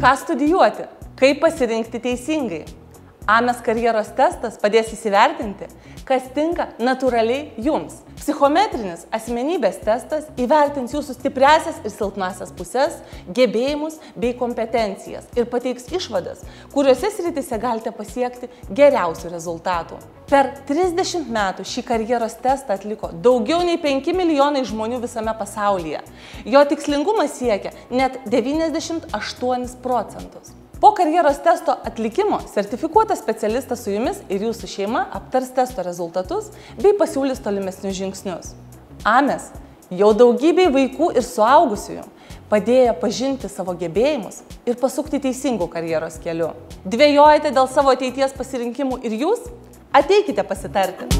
Ką studijuoti? Kaip pasirinkti teisingai? AMES karjeros testas padės įsivertinti, kas tinka natūraliai jums. Psichometrinis asmenybės testas įvertins jūsų stipriasias ir silpnasias pusės, gebėjimus bei kompetencijas ir pateiks išvadas, kuriuose srityse galite pasiekti geriausių rezultatų. Per 30 metų šį karjeros testą atliko daugiau nei 5 milijonai žmonių visame pasaulyje. Jo tikslingumas siekia net 98%. Po karjeros testo atlikimo sertifikuotas specialistas su jumis ir jūsų šeima aptars testo rezultatus bei pasiūlys tolimesnius žingsnius. AMES jau daugybei vaikų ir suaugusiųjų padėjo pažinti savo gebėjimus ir pasukti teisingų karjeros keliu. Dvejojate dėl savo ateities pasirinkimų ir jūs? Ateikite pasitarti.